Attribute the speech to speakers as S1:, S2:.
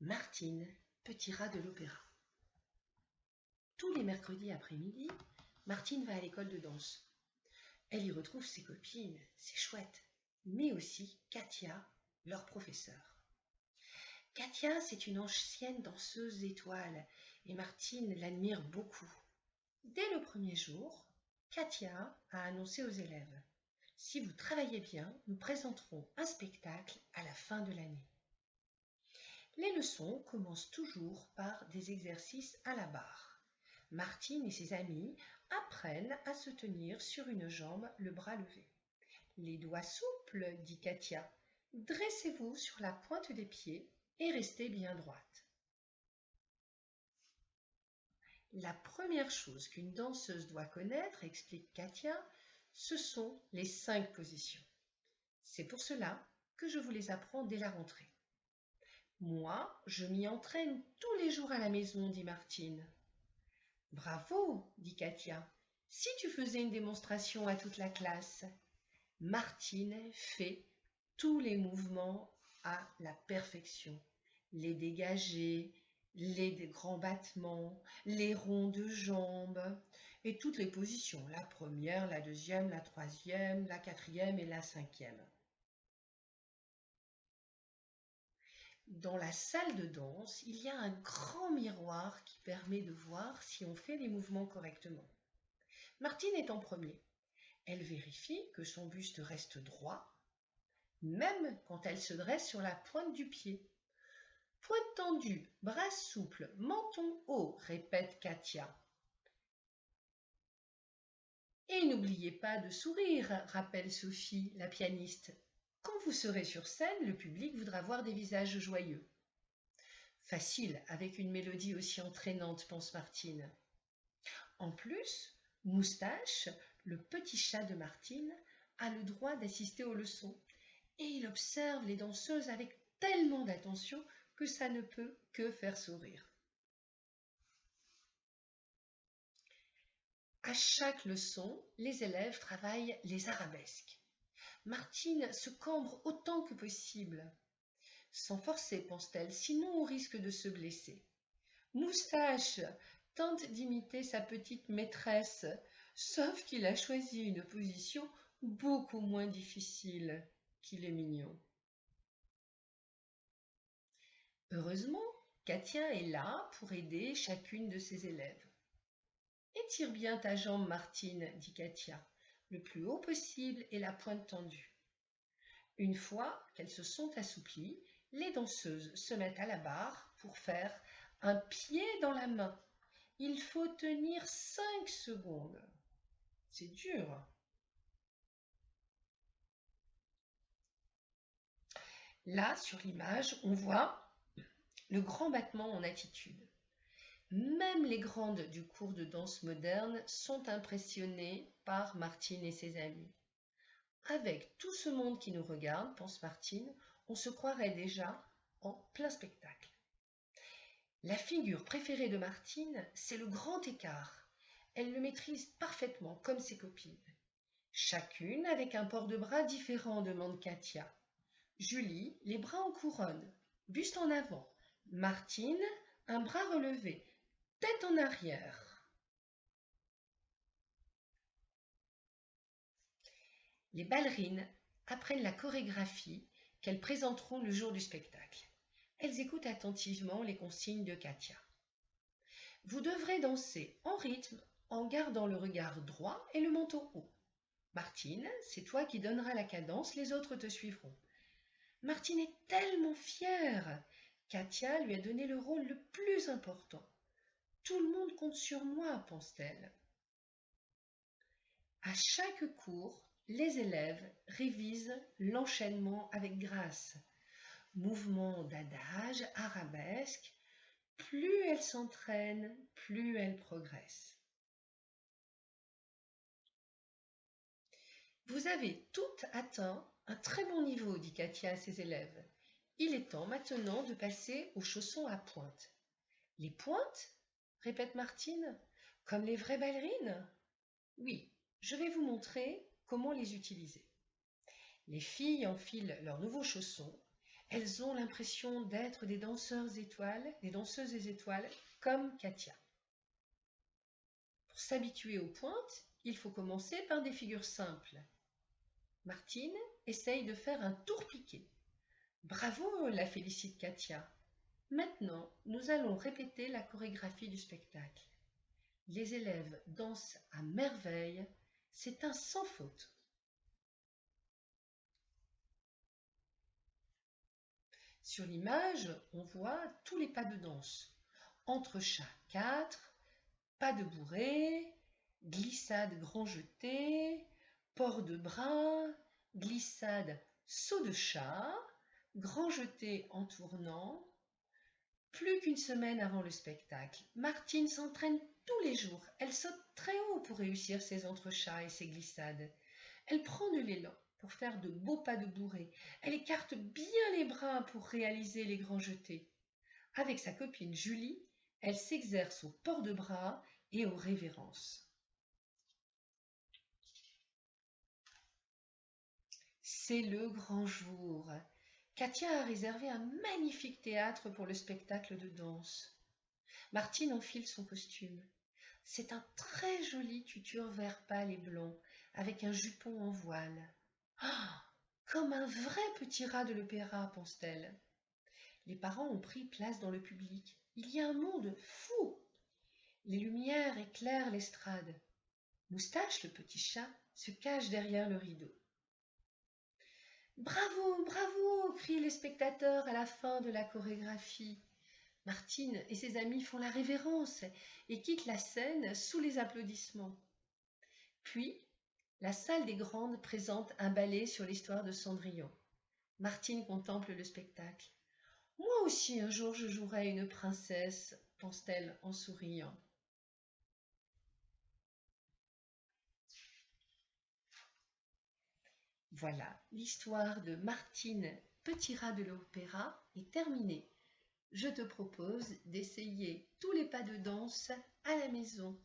S1: Martine, petit rat de l'opéra. Tous les mercredis après-midi, Martine va à l'école de danse. Elle y retrouve ses copines, c'est chouette, mais aussi Katia, leur professeure. Katia, c'est une ancienne danseuse étoile et Martine l'admire beaucoup. Dès le premier jour, Katia a annoncé aux élèves: si vous travaillez bien, nous présenterons un spectacle à la fin de l'année. Les leçons commencent toujours par des exercices à la barre. Martine et ses amis apprennent à se tenir sur une jambe, le bras levé. Les doigts souples, dit Katia. Dressez-vous sur la pointe des pieds et restez bien droite. La première chose qu'une danseuse doit connaître, explique Katia, ce sont les 5 positions. C'est pour cela que je vous les apprends dès la rentrée. Moi, je m'y entraîne tous les jours à la maison, dit Martine. Bravo, dit Katia. Si tu faisais une démonstration à toute la classe. Martine fait tous les mouvements à la perfection. Les dégagés, les grands battements, les ronds de jambes et toutes les positions. La première, la deuxième, la troisième, la quatrième et la cinquième. Dans la salle de danse, il y a un grand miroir qui permet de voir si on fait les mouvements correctement. Martine est en premier. Elle vérifie que son buste reste droit, même quand elle se dresse sur la pointe du pied. Pointe tendue, bras souple, menton haut, répète Katia. Et n'oubliez pas de sourire, rappelle Sophie, la pianiste. Quand vous serez sur scène, le public voudra voir des visages joyeux. Facile, avec une mélodie aussi entraînante, pense Martine. En plus, Moustache, le petit chat de Martine, a le droit d'assister aux leçons. Et il observe les danseuses avec tellement d'attention que ça ne peut que faire sourire. À chaque leçon, les élèves travaillent les arabesques. Martine se cambre autant que possible. Sans forcer, pense-t-elle, sinon on risque de se blesser. Moustache tente d'imiter sa petite maîtresse, sauf qu'il a choisi une position beaucoup moins difficile qu'il est mignon. Heureusement, Katia est là pour aider chacune de ses élèves. Étire bien ta jambe, Martine, dit Katia, le plus haut possible et la pointe tendue. Une fois qu'elles se sont assouplies, les danseuses se mettent à la barre pour faire un pied dans la main. Il faut tenir 5 secondes. C'est dur. Là, sur l'image, on voit le grand battement en attitude. Même les grandes du cours de danse moderne sont impressionnées par Martine et ses amis. Avec tout ce monde qui nous regarde, pense Martine, on se croirait déjà en plein spectacle. La figure préférée de Martine, c'est le grand écart. Elle le maîtrise parfaitement, comme ses copines. Chacune avec un port de bras différent, demande Katia. Julie, les bras en couronne, buste en avant. Martine, un bras relevé, tête en arrière. Les ballerines apprennent la chorégraphie qu'elles présenteront le jour du spectacle. Elles écoutent attentivement les consignes de Katia. Vous devrez danser en rythme en gardant le regard droit et le menton haut. Martine, c'est toi qui donneras la cadence, les autres te suivront. Martine est tellement fière. Katia lui a donné le rôle le plus important. Tout le monde compte sur moi, pense-t-elle. À chaque cours, les élèves révisent l'enchaînement avec grâce. Mouvement d'adage, arabesque. Plus elles s'entraînent, plus elles progressent. Vous avez toutes atteint un très bon niveau, dit Katia à ses élèves. Il est temps maintenant de passer aux chaussons à pointe. Les pointes ? Répète Martine. Comme les vraies ballerines ? Oui, je vais vous montrer comment les utiliser. Les filles enfilent leurs nouveaux chaussons. Elles ont l'impression d'être des danseuses étoiles, comme Katia. Pour s'habituer aux pointes, il faut commencer par des figures simples. Martine essaye de faire un tour piqué. Bravo, la félicite Katia. Maintenant, nous allons répéter la chorégraphie du spectacle. Les élèves dansent à merveille, c'est un sans faute. Sur l'image, on voit tous les pas de danse. Entrechat 4, pas de bourrée, glissade grand jeté, port de bras, glissade saut de chat, grand jeté en tournant. Plus qu'une semaine avant le spectacle, Martine s'entraîne tous les jours. Elle saute très haut pour réussir ses entrechats et ses glissades. Elle prend de l'élan pour faire de beaux pas de bourrée. Elle écarte bien les bras pour réaliser les grands jetés. Avec sa copine Julie, elle s'exerce au port de bras et aux révérences. C'est le grand jour. Katia a réservé un magnifique théâtre pour le spectacle de danse. Martine enfile son costume. C'est un très joli tutur vert pâle et blanc, avec un jupon en voile. Ah, comme un vrai petit rat de l'opéra, pense-t-elle. Les parents ont pris place dans le public. Il y a un monde fou. Les lumières éclairent l'estrade. Moustache, le petit chat, se cache derrière le rideau. Bravo, bravo, crient les spectateurs à la fin de la chorégraphie. Martine et ses amis font la révérence et quittent la scène sous les applaudissements. Puis, la salle des Grandes présente un ballet sur l'histoire de Cendrillon. Martine contemple le spectacle. Moi aussi, un jour, je jouerai une princesse, pense-t-elle en souriant. Voilà, l'histoire de Martine, petit rat de l'opéra, est terminée. Je te propose d'essayer tous les pas de danse à la maison.